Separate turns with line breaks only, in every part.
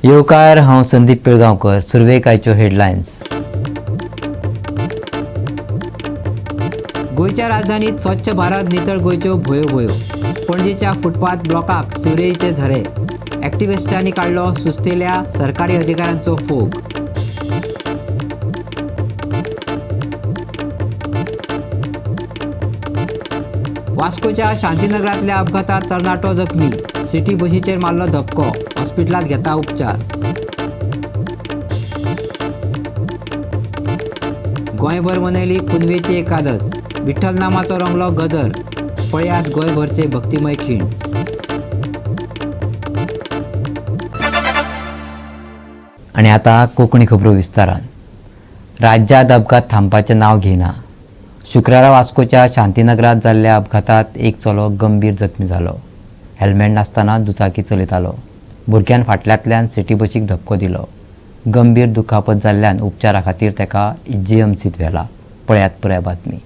येवकार हांव संदीप पिळगांवकर. सुरवेक आयच्यो हेडलायन्स.
गोंयच्या राजधानीत स्वच्छ भारत नितळ गोंयच्यो भंयो. पणजेच्या फुटपाथ ब्लॉकाक सिवरेजीचे झरे. एक्टिव्हिस्टांनी काढलो सुस्तेल्या सरकारी अधिकाऱ्यांचो फोग. वास्कोच्या शांतीनगरांतल्या अपघातात तरणाटो जखमी. सिटी बसीचेर मारलो धक्को. हॉस्पिटलांत घेता उपचार. गोंयभर मनयली पुनवेची एकादस. विठ्ठल नामाचो रंगलो गजर. पळयात गोंयभरचे भक्तिमय खीण.
आणि आता कोंकणी खबरो विस्तारान. राज्यांत अपघात थांबपाचें नांव घेयना. शुक्रारा वास्कोच्या शांतीनगरांत जाल्ल्या अपघातात एक चलो गंभीर जखमी जालो. हेल्मेट नासतना दुचाकी चलयतालो. भुरग्यान फाटल्यांतल्यान सिटी बसीक धक्को दिलो. गंभीर दुखापत जाल्ल्यान उपचारा खातीर ताका जीएमसीत व्हेला. पळयात पुराय बातमी.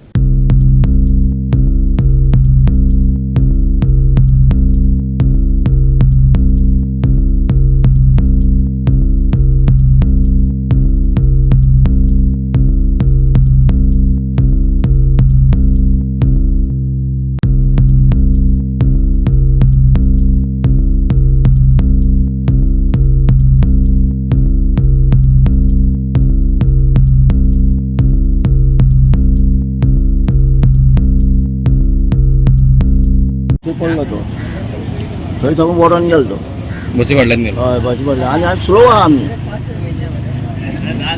पडलो तो थंय साकून वडोन गेलो तो
बसी फाटल्यान गेलो.
हय बसी पडले आनी स्लो आहा आमी.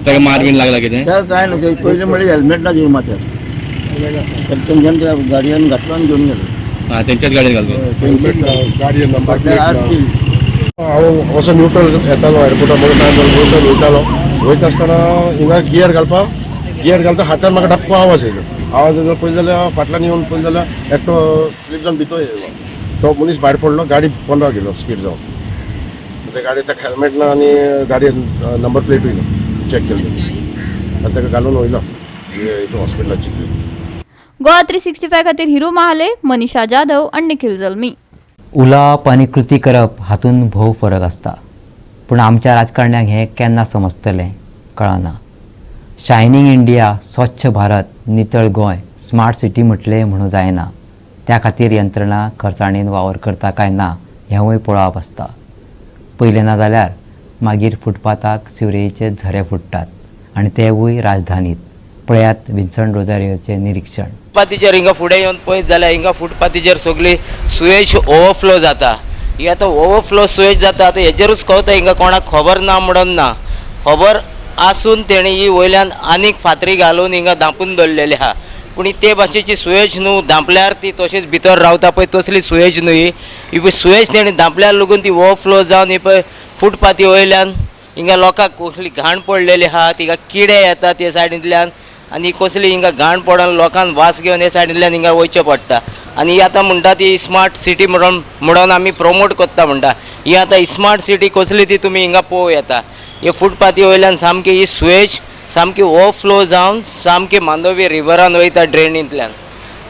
ताका मार बीन लागला कितें?
तें कांय न्हू तें पयलीं म्हणल्यार हेल्मेट ना जेव माथ्यार तेंच्यान त्या गाडयेन घातलो आनी घेवन गेलो.
हां तेंच्याच गाडयेन घालतो.
गाडयेन नंबर प्लेट
हांव असो न्यूट्रल येतालो एअरपोर्टार न्यूट्रल वयतालो. वयता आसतना हिंगा गियर घालता हातान म्हाका डप्पो आवाज येयलो पळय जाल्यार फाटल्यान येवन पळय जाल्यार एकटो स्लीप जावन भितर येयलो. तो मनीस भायर पडलो. गाडी पंदरा गेलो स्पीड जावन. त्या गाडयेक ताका हेल्मेट ना आनी गाडयेन नंबर प्लेटूय ना चॅक केल्लो आनी ताका घालून वयलो हॉस्पिटलात चिखली.
गोवा 365 खातीर हिरू महाले, मनीषा जाधव आनी निखिल जल्मी.
उलोवप आनी कृती करप हातूंत भोव फरक आसता. पूण आमच्या राजकारण्यांक हें केन्ना समजतलें कळना. शायनींग इंडिया, स्वच्छ भारत, नितळ गोंय, स्मार्ट सिटी म्हटलें म्हणूं जायना. त्या खातीर यंत्रणा खर्चाणीन वावर करता काय ना हेंवूय पळोवप आसता. पयलें ना जाल्यार मागीर फुटपाथाक सिवरेजीचे झरे फुट्टात आनी तेवूय राजधानीत. पळयात विन्संट रोजारियोचें निरीक्षण.
फुटपाथीचेर हिंगा फुडें येवन पळयत जाल्यार हिंगा फुटपाथीचेर सगळी सुयेज ओवरफ्लो जाता. ही आतां ओवरफ्लो सुयेज जाता. आतां हेजेरूच कळटा हिंगा कोणाक खबर ना म्हणून ना. खबर आसून तेणी ही वयल्यान आनीक फातरी घालून हिंगा धांपून दवरलेली आहा. पूण ही ते भाशेची सुयेज न्हू. धांपल्यार ती तशीच भितर रावता पळय तसली सुयेज न्हू ही. ही पळय सुयेज तेणी धांपल्यार लागून ती ओवरफ्लो जावन ही पळय फुटपाथी वयल्यान हिंगा लोकांक कसली घाण पडलेली आहा. तिका किडे येता ते सायडींतल्यान आनी कसली हिंगा घाण पडून लोकांक वास घेवन हे सायडींतल्यान हिंगा वयचें पडटा. आनी ही आतां म्हणटा ती स्मार्ट सिटी म्हणून आमी प्रमोट करता म्हणटा. ही आतां स्मार्ट सिटी कसली ती तुमी हिंगा पळोवं येता. हे फुटपाथी वयल्यान सामकी ही सुयेज सामकी ओवरफ्लो जावन सामकी मांडोवी रिवरान वयता ड्रेनींतल्यान.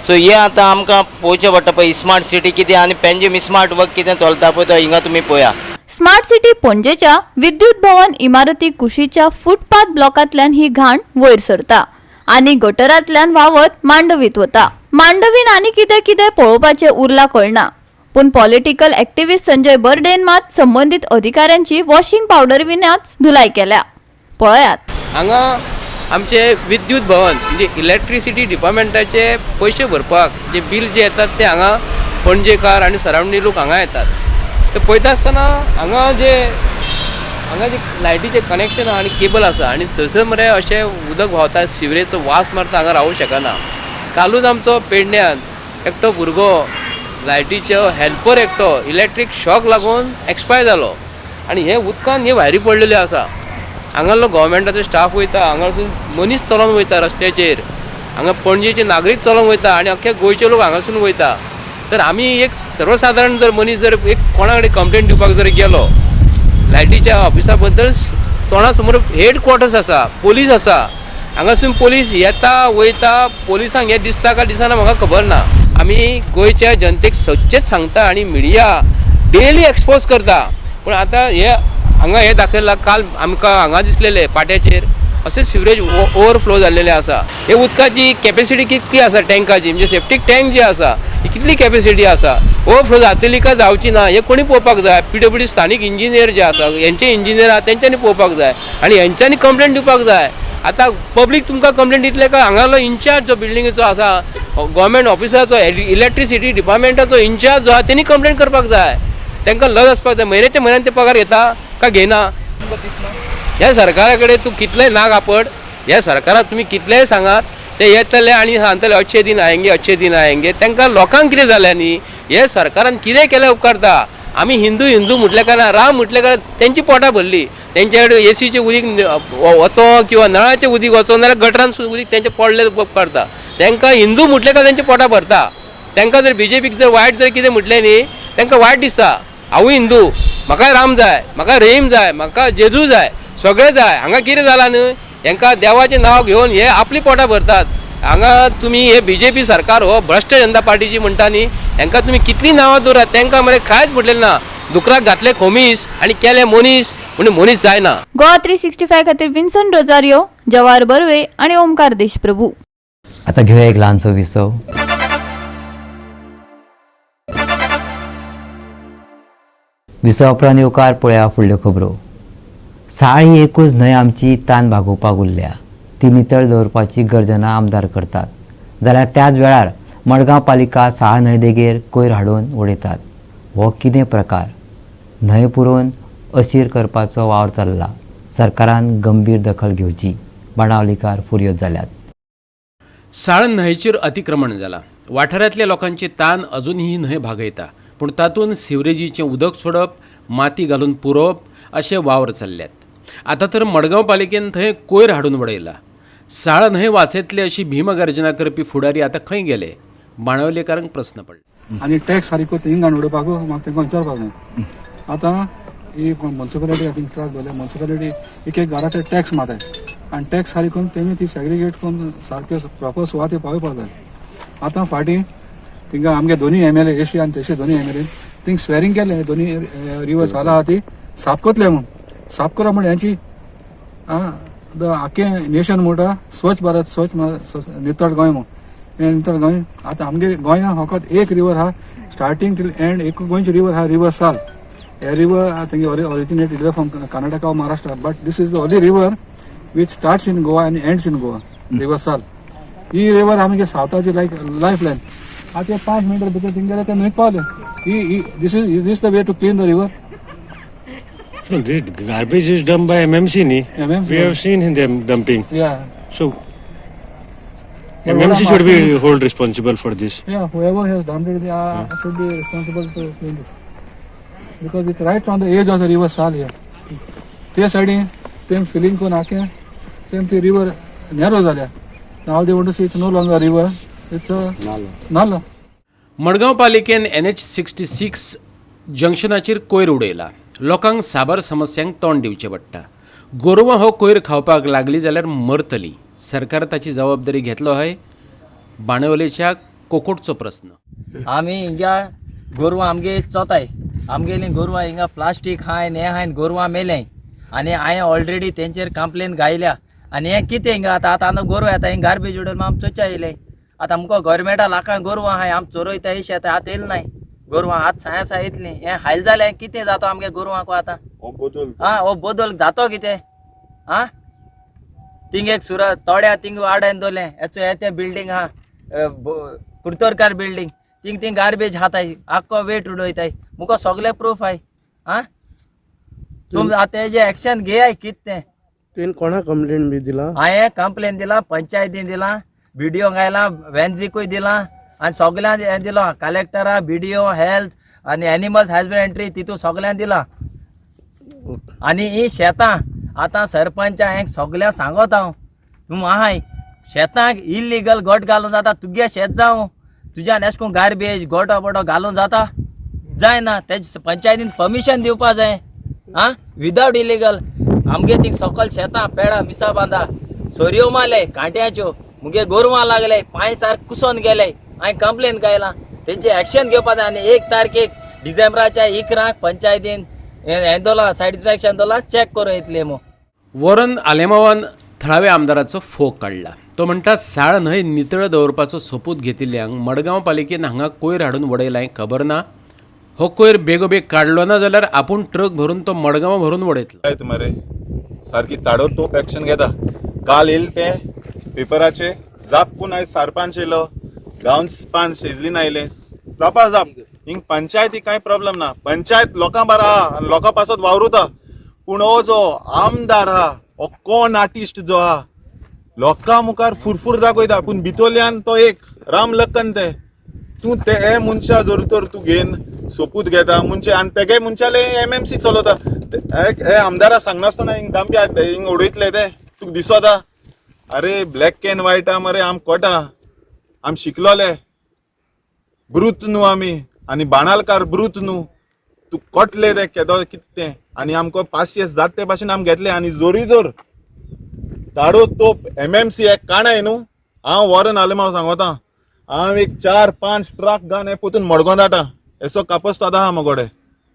सो हे आतां आमकां पळोवचें पडटा पळय स्मार्ट सिटी कितें आनी पेंजीम स्मार्ट वर्क कितें चलता पळय तो हिंगा तुमी पळया.
स्मार्ट सिटी पणजेच्या विद्युत भवन इमारती कुशीच्या फुटपाथ ब्लॉकांतल्यान ही घाण वयर सरता आनी गटरांतल्यान व्हावत मांडवीत वता. मांडवीन आनी कितें कितें पळोवपाचें उरलां कळना. पूण पॉलिटिकल एक्टिव्हिस्ट संजय बर्डेन मात संबंधीत अधिकाऱ्यांची वॉशिंग पावडर विनाच धुलाय केल्या. पळयात.
हांगा आमचे विद्युत भवन म्हणजे इलेक्ट्रिसिटी डिपार्टमेंटाचे पयशे भरपाक जे बील जे येतात ते हांगा पणजेकार आनी सरावंडींग लोक हांगा येतात. ते पळयता आसतना हांगा जे लायटीचे कनेक्शन आहा आनी केबल आसा आनी थंयसर मरे अशें उदक व्हांवता. सिवरेजचो वास मारता हांगा रावूं शकना. कालूच आमचो पेडण्यान एकटो भुरगो लायटीचो हेल्पर एकटो इलेक्ट्रीक शॉक लागून एक्सपायर जालो आनी हे उदकान हे भायरी पडलेले आसा. हांगालो गव्हर्मेंटाचो स्टाफ वयता. हांगासून मनीस चलोवन वयता रस्त्याचेर. हांगा पणजेचे नागरीक चलोवन वयता आनी अख्खे गोंयचे लोक हांगासून वयता. तर आमी एक सर्वसाधारण जर मनीस जर एक कोणा कडेन कंप्लेंट दिवपाक जर गेलो लायटीच्या ऑफिसा बद्दल तोंडा समोर हेडक्वॉर्टर्स आसा, पुलीस आसा. हांगासून पुलीस येता वयता. पुलिसांक हे दिसता काय दिसना म्हाका खबर ना. आमी गोंयच्या जनतेक सच्चेच सांगता आनी मिडिया डेली एक्सपोज करता. पूण आतां हे हांगा हे दाखयला काल आमकां हांगा दिसलेले पाट्याचेर असे सिवरेज ओवरफ्लो जाल्लेले आसा. हे उदकाची कॅपॅसिटी कितली आसा टँकाची, म्हणजे सेप्टीक टँक जी आसा ही कितली कॅपॅसिटी आसा, ओवरफ्लो जातली काय जावची ना हे कोणी पळोवपाक जाय. PWD स्थानीक इंजिनियर जे आसा, हेंचे इंजिनियर आहा तेंच्यांनी पळोवपाक जाय आनी हेंच्यांनी कंप्लेंट दिवपाक जाय. आतां पब्लीक तुमकां कंप्लेंट दितले काय हांगालो इंचार्ज जो बिल्डिंगेचो आसा, गव्हर्मेंट ऑफिसाचो, इलेक्ट्रिसिटी डिपार्टमेंटाचो इंचार्ज जो आहा तेणी कंप्लेंट करपाक जाय. तांकां लज आसपाक जाय. म्हयन्याच्या म्हयन्यान ते पगार घेता काय घेना. ह्या सरकारा कडेन तूं कितलेंय नाग आपड, ह्या सरकाराक तुमी कितलेंय सांगात ते येतले आनी सांगतले अच्छे दिन आएंगे. तांकां लोकांक कितें जालें न्ही, हे सरकारान कितें केलें उपकारता. आमी हिंदू म्हटले काय ना, राम म्हटले काय तेंची पोटां भरली. तेंचे कडेन एसीचें उदीक वचो किंवा नळाचें उदीक वचो नाल्यार गटरान उदीक तेंचें पडलें उपकारता. तांकां हिंदू म्हटले काय तेंची पोटां भरता. तांकां जर BJPक जर वायट जर कितें म्हटलें न्ही तांकां वायट दिसता. हांवूय हिंदू, म्हाका राम जाय, म्हाका रहीम जाय, म्हाका जेजू जाय, सगळें जाय. हांगा कितें जालां न्ही, हांकां देवाचें नांव घेवन हे आपली पोटां भरतात. हांगा तुमी हे BJP सरकार हो भ्रश्ट जनता पार्टीची म्हणटा न्ही, हांकां तुमी कितलीं नांवां दवरात तांकां मरे कांयच म्हटलेलें ना. दुकराक घातले खोमीस आनी केले मनीस म्हणून मनीस जायना.
गोवा 365 खातीर विन्सन रोजारियो, जवाहर बर्वे आणि ओमकार देशप्रभू.
आता घेऊया एक ल्हानसो विसव. विसव उपरांत येवकार पळया फुडल्यो खबरो. साळ ही एकूच न्हंय आमची तान भागोवपाक उरल्या, ती नितळ दवरपाची गर्जना आमदार करतात. जाल्यार त्याच वेळार मडगांव पालिका साळ न्हंय देगेर कोयर हाडून उडयतात. हो कितें प्रकार? न्हंय पुरोवन अशीर करपाचो वावर चल्ला. सरकारान गंभीर दखल घेवची. बाणावलीकार फुर्योज जाल्यात.
साळ न्हंयचेर अतिक्रमण जाला. वाठारांतल्या लोकांचे तान अजूनही न्हंय भागयता, पूण तातूंत सिवरेजीचें उदक सोडप, माती घालून पुरोवप अशे वावर चल्ल्यात. आतां तर मडगांव पालिकेन थंय कोयर हाडून उडयला. साळ न्हंय वाचयतले अशी भीमगर्जना करपी फुडारी आतां खंय गेले? बाणावलेकारांक प्रस्न पडला.
आनी टॅक्स सारको थिंगान उडोवपाक म्हाका तांकां विचारपाक जाय. आतां ही म्युन्सिपालिटी हातीन त्रास जाले. म्युन्सिपालिटी एक घराचे टॅक्स माताय आनी टॅक्स सारको करून तेमी ती सेग्रिगेट करून सारके प्रॉपर सुवाते पावयपाक जाय. आतां फाटीं थिंगा आमगे दोनी MLA एशी आनी तेशे दोनी MLA थिंग स्वेरींग केलें दोनी रिवर्स जाला आहा ती साफ कोतले म्हूण. साफ करा म्हण हेंची आख्खें नेशन म्हणटा स्वच्छ भारत नितळ गोंय म्हूण. हें नितळ गोंय आतां आमगे गोंयांत फकत एक रिवर आहा स्टार्टींग टील एंड. एक गोंयची रिवर आहा रिवर साल. हे river thing originated from Karnataka और Maharashtra, but this is the only river which starts in Goa आनी एंड्स इन गोवा. रिवर साल ही रिवर आमगे सावथाची लायक लायफ लायन. आतां 5 मिनटां भितर थिंग गेले ते न्हंयक पावले. This is the way to clean the river.
So the garbage is dumped by MMC, ni?
MMC.
We have seen them dumping.
Yeah.
So MMC should be hold responsible for this.
Yeah, whoever has dumped it, they should be responsible to clean this. Because it's right on the edge of the river Sal here. They siding, them filling ko naake, them the river narrow झाल्या. Now they want to say it's no longer a river, it's a nala.
Madgaon पालिकेन NH66 जंक्शनाचेर कोयर उडयला. लोकांक साबार समस्यांक तोंड दिवचें पडटा. गोरवां हो कोयर खावपाक लागली जाल्यार मरतली. सरकार ताची जबाबदारी घेतलो हय? बाणावलेच्या कोकोटचो प्रस्न.
आमी हिंगा गोरवां आमगे चोताय. आमगेली गोरवां हिंगा प्लास्टीक हायन हें हायन गोरवां मेलें आनी हांवें ऑलरेडी तेंचेर कंप्लेन घायल्या. आनी हें कितें हिंगा आतां गोरवां येता हिंगा गार्बेज उडोवन आमी चोच्या येयले. आतां आमकां गव्हर्मेंटा लाखांक गोरवां आहाय आमी चोरयता अशें आतां आतां येयलें नाय. गोरवां आतां सायन्सा येतलीं. हें हायल जालें कितें जाता आमगे गोरवांक आतां? हो बदल जातो कितें? थिंग एक सुरत तोड्या थिंग वाड्यान दवरलें. हेचो येते बिल्डींग आहा कुर्तोरकार बिल्डींग थिंग गार्बेज हाताय आख्खो वेट उडयताय. मुको सगळे प्रूफ आय. तुम आतां हेजें एक्शन घेयाय कितें?
तुवें कोणा कंप्लेंट बी दिला?
हांवें कंप्लेन दिला, पंचायतीन दिला, BDO घायला, वेन्झीकूय दिला आनी सगळ्यांक हें दिलो. कलेक्टरा, BDO, हेल्थ आनी एनिमल्स हजबंड्री तितू सगळ्यांक दिला. आनी ही शेतां आतां सरपंचा हें सगळ्यांक सांगत हांव तूं आहाय शेतांक इल्लीगल गोट घालून जाता. तुगे शेत जावं तुज्यान एश कोन्न गार्बेज गोटो बोटो घालून जाता जायना. तेजे पंचायतीन परमिशन दिवपा जाय. विदाउट इलिगल आमगे थिंग सकल शेतां पेडां मिसा बांदा सोरयो मारले कांट्याच्यो. मुगे गोरवां लागले पांय सारके कुसोन गेले. हांवें कंप्लेन घायला. तेंचे एक्शन घेवपा जाय. आनी 1 तारखेक डिसेंबराच्या 11 पंचायतीन हें दोला सॅटिस्फॅक्शन दोला चॅक करूं येतले मो.
वॉरन आलेमावान थळाव्या आमदाराचो फोग काढला. तो म्हणटा साळ न्हंय नितळ दवरपाचो सोपूत घेतिल्ल्यांक मडगांव पालिकेन हांगा कोयर हाडून वडयलां खबर ना. हो कोयर बेगोबेग काडलो ना जाल्यार आपूण ट्रक भरून तो मडगांव भरून वडयतलो.
मरे सारकी ताबडतोब ऍक्शन घेता. काल येयले ते पेपराचे जापकून आयज सरपंच येयलो, गांव पंच शेजलीन आयले, जापा जाप हिंग पंचायती कांय प्रॉब्लेम ना. पंचायत लोकां बारा आहा आनी लोकां पासत वावरुता. पूण हो जो आमदार आहा हो कोण आर्टिस्ट जो आहा लोकां मुखार फुरफूर दाखयता. पूण भितरल्यान तो एक राम लखन ते तूं ते हे मनशा जोर तर तूं घेन सोपूत घेता मनशे आनी तेगे मनशाले MMC चलवता. हे आमदारा सांगनासतना हिंग दामके हाडटा हिंग उडयतले ते तुका दिसता. अरे ब्लॅक एंड व्हायट मरे आम कोटा आम शिकलोले ब्रूत न्हू आमी आनी बाणालकार ब्रूत न्हू. तू कोटले ते केदो कितें आनी आमकां 5 years जात ते भाशेन आम घेतले आनी जोरी जोर ताडो तोप MMC एक काणाय न्हू. हांव वॉरन आलेमांव सांगता हांव एक 4-5 ट्रक घान हे पोतून मडगांव धाडटा. एसो कापस्ताद आहा मोगोडे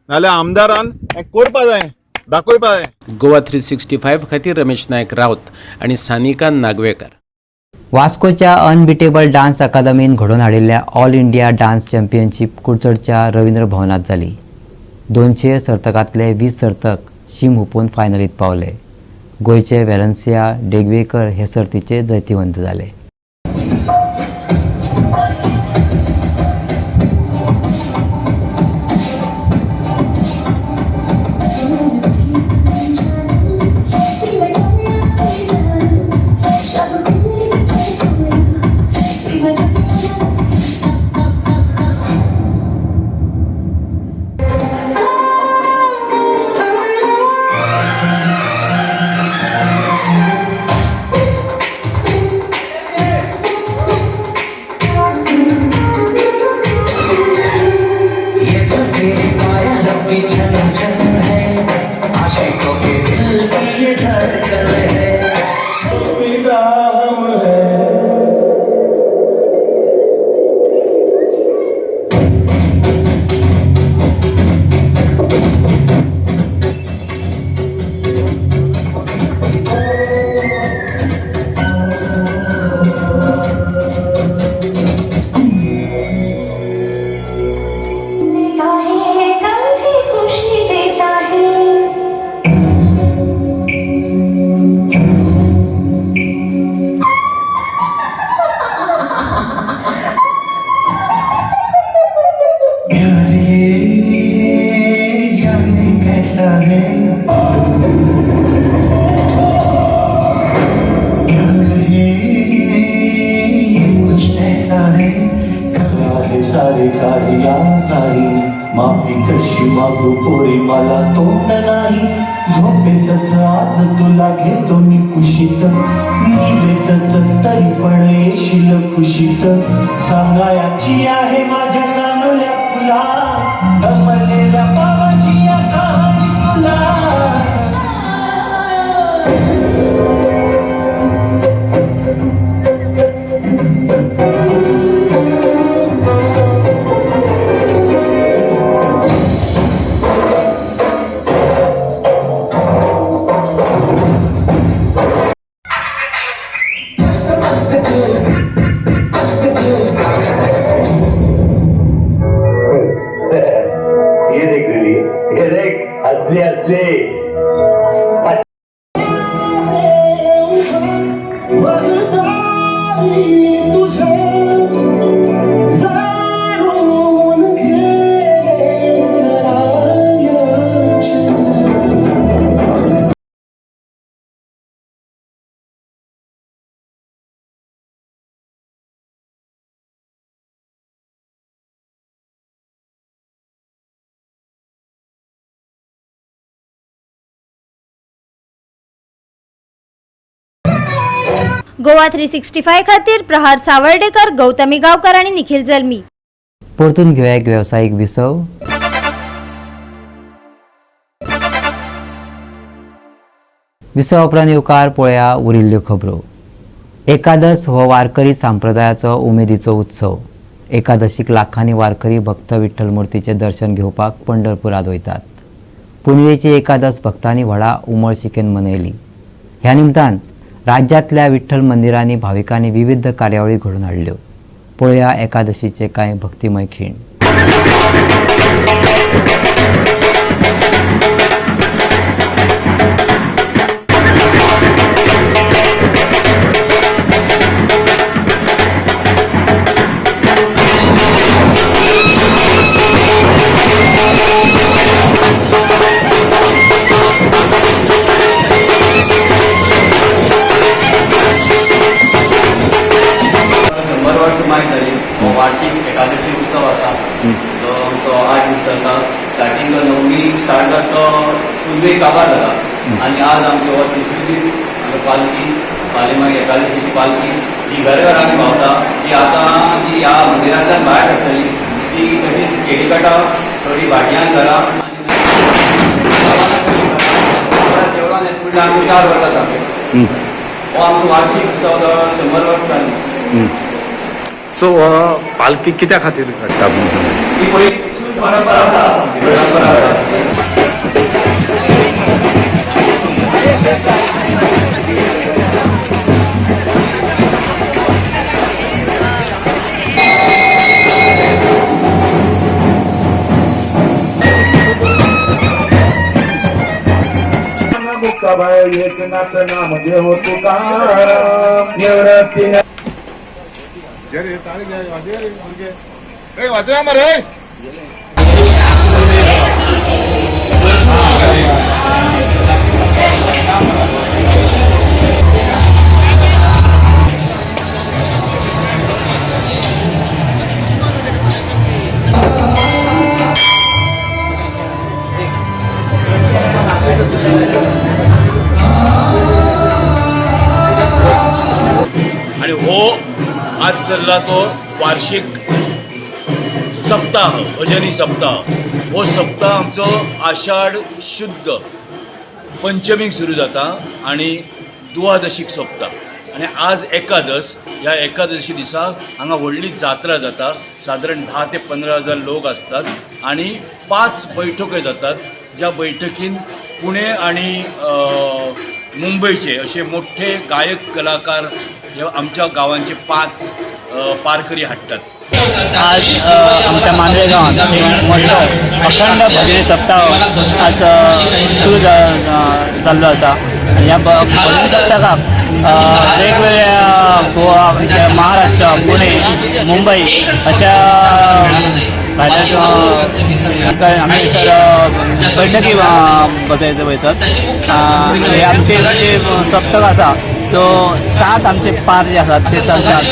नाल्यार आमदारान हें करपा जाय दाखोवपा जाय.
गोवा 365 खातीर रमेश नायक रावत आणि सानिका नागवेकर.
वास्कोच्या अनबिटेबल डान्स अकादमीन घडोवन हाडिल्ल्या ऑल इंडिया डान्स चॅम्पियनशीप कुडचडच्या रवींद्र भवनात जाली. 200 सर्तकांतले 20 सर्तक शीम हुपून फायनलीत पावले. गोंयचे वेलन्सिया डेगवेकर हे सर्तीचे जैतिवंत जाले.
सारे काही आज नाही माफी कशी मागू पोरी मला तोंड नाही. झोपेतच आज तुला घेतो मी कुशीत निजेतच तरी पण येशील खुशीत. सांगायची आहे माझ्या चांगल्या फुला दमलेल्या पावाची या कहाणी तुला.
गोवा 365 खातीर प्रहार सावर्डेकर, गौतमी गांवकर आणि निखिल जल्मी.
परतून घेऊया एक व्यावसायिक विसव. विसव उपरांत येवकार पळया उरिल्ल्यो खबरो. एकादस हो वारकरी संप्रदायाचो उमेदीचो उत्सव. एकादशीक लाखांनी वारकरी भक्त विठ्ठल मुर्तीचे दर्शन घेवपाक पंढरपुरांत वयतात. पुनवेची एकादश भक्तांनी व्हडा उमळशिकेन मनयली. ह्या निमतान राज्यातल्या विठ्ठल मंदिरांनी भाविकांनी विविध कार्यावळी घडोवन हाडल्यो. पळया एकादशीचे कांय भक्तिमय खीण.
वार्षिक एकादशी उत्सव असा तो 8 दिवसांचा स्टार्टिंग 9 स्टार्ट जाता पुनवे काबार जाता आणि आज आमची हो तिसरी दीस पालखी फाल्यां मागीर एकादशीची पालखी ही घरा आमी भावता ती आतां जी ह्या मंदिरांतल्यान भायर सरतली ती तशीच केडीकाटा थोडी भाटयान घरा देवळान येत फुडल्या आमी 4 वर्सां जाता हो आमचो वार्षिक उत्सव 100 वर्स जाली.
सो पालखी कित्या खातीर काडटा?
ही पयली परंपरा आसा
एकनाथ नाम देव तुकाराम निवृत्ती वाजवा मरे.
आणि हो आज चलला तो वार्षिक सप्ताह भजनी सप्ताह. हो सप्ताह आमचो आषाढ शुद्ध पंचमीक सुरू जाता आणि द्वादशीक सोंपता. आणि आज एकादश. ह्या एकादशी दिसा हांगा व्हडली जात्रा जाता. सादारण 10 ते 15,000 लोक असतात आणि 5 बैठको जातात. ज्या बैठकीन पुणे आणि मुंबईचे असे मोठे गायक कलाकार हे आमच्या गावांचे 5 पारकरी हाडटात.
आज आमच्या मांद्रे गावात एक मोठो अखंड भजनी सप्ताह आज सुरू जाल्लो आसा. ह्या भजनी सप्ताहाक वेगवेगळ्या गोवा म्हणजे महाराष्ट्र पुणे मुंबई अशा राज्यात आम्ही सर बैठकी बसयचे वयतात. हे आमचे जे सप्तक आसा तो 7 आमचे पार जे आसात ते चलतात.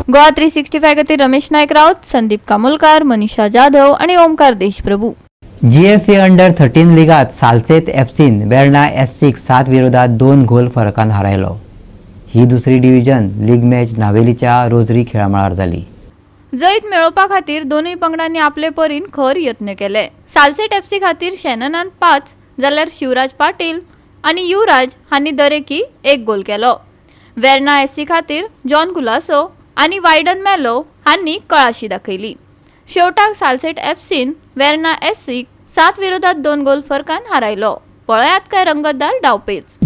गोवा 365 खातीर रमेश नायक रावत, संदीप कामोलकार, मनीषा जाधव आणि ओमकार देशप्रभू.
GFA अंडर 13 लीगात सालसेत एफसीन वेर्ना S6 7 विरोधात 2 गोल फरकान हारायलो. ही दुसरी डिव्हिजन लीग मॅच नावेलीच्या रोजरी खेळामळार जाली.
जैत मेळोवपा खातीर दोनूय पंगडांनी आपले परीन खर यत्न केले. सालसेट FC खातीर शॅननान 5 जाल्यार शिवराज पाटील आणि युवराज हांनी दरेकी 1 गोल केलो. वेर्ना SC खातीर जॉन कुलासो आणि वायडन मेलो हांनी कळाशी दाखयली. शेवटाक सालसेट एफसीन वेर्ना SC 7 विरोधात 2 गोल फरकान हारायलो. पळयात काय रंगतदार डावपेच.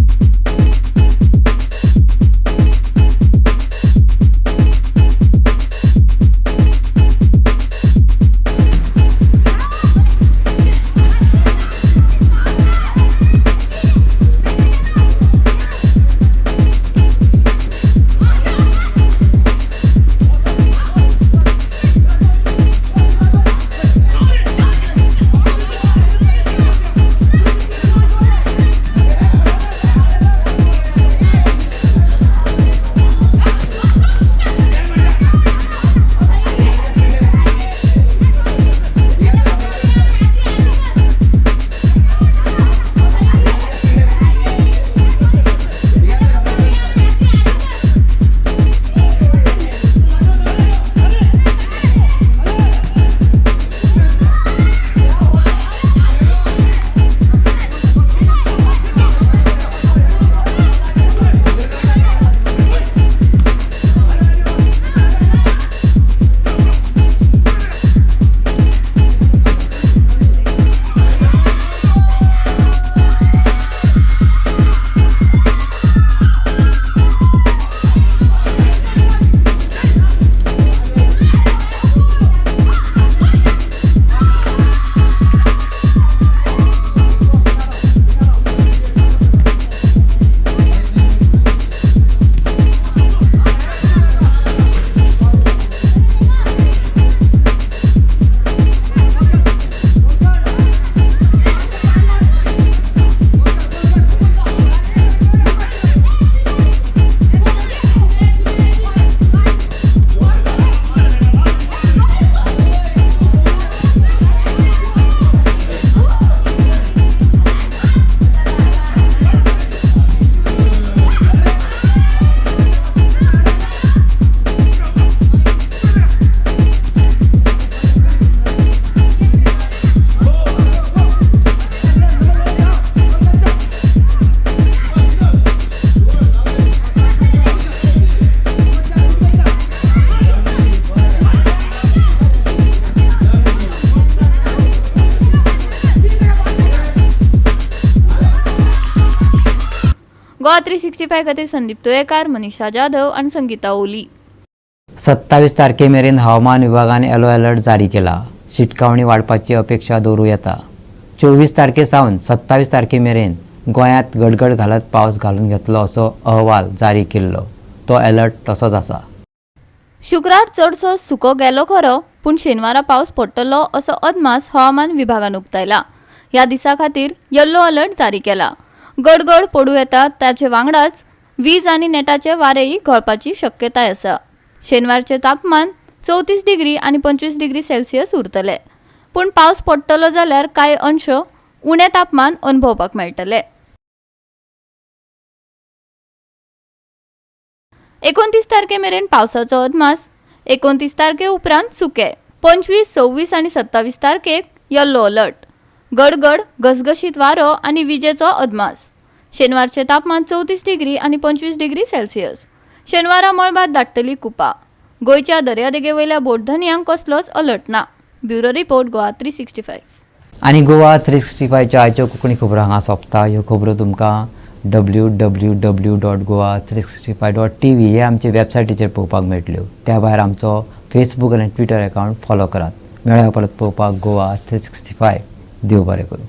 365 खातीर संदीप तोयेकार, मनीषा जाधव आणि संगीता ओली.
27 तारखेमेरेन हवामान विभागाने येलो अलर्ट जारी केला. शिटकावणी वाडपाची अपेक्षा दवरूं येता. 24 तारखे सावन 27 तारखेमेरेन गोंयांत गडगड घालत पावस घालून घेतलो असो अहवाल जारी केल्लो. तो अलर्ट तसोच आसा.
शुक्रार चडसो सुको गेलो खरो, पूण शेनवारा पावस पडटलो असो अदमास हवामान विभागान उक्तायला. ह्या दिसा खातीर येल्लो अलर्ट जारी केला. गडगड पडूं येता ताचे वांगडाच वीज आनी नेटाचे वारेय गळपाची शक्यताय आसा. शेनवारचे तापमान 34 डिग्री आनी 25 डिग्री सेल्सियस उरतले, पूण पावस पडटलो जाल्यार कांय अंश उणें तापमान अनुभवपाक मेळटले. 29 तारखेमेरेन पावसाचो अदमास. 29 तारखे उपरांत सुके. 25, 26 आनी 27 तारखेक येल्लो अलर्ट. गडगड, घसघशीत वारो आनी विजेचो अदमास. शेनवारचे तापमान 34 डिग्री आनी 25 डिग्री सेल्सियस. शेनवारा मळबात धाडटली कुपा. गोंयच्या दर्यादेगे वयल्या बोटधन्यांक कसलोच अलर्ट ना. Bureau report Goa 365.
आनी गोवा 365च्यो आयच्यो कोंकणी खबरो हांगा सोंपता. ह्यो खबरो तुमकां www.goa365.tv हे आमचे वेबसायटीचेर पळोवपाक मेळटल्यो. त्या भायर आमचो फेसबूक आनी ट्विटर अकावंट फॉलो करात. मेळ्या परत पळोवपाक गोवा 365. देव बरें करूं.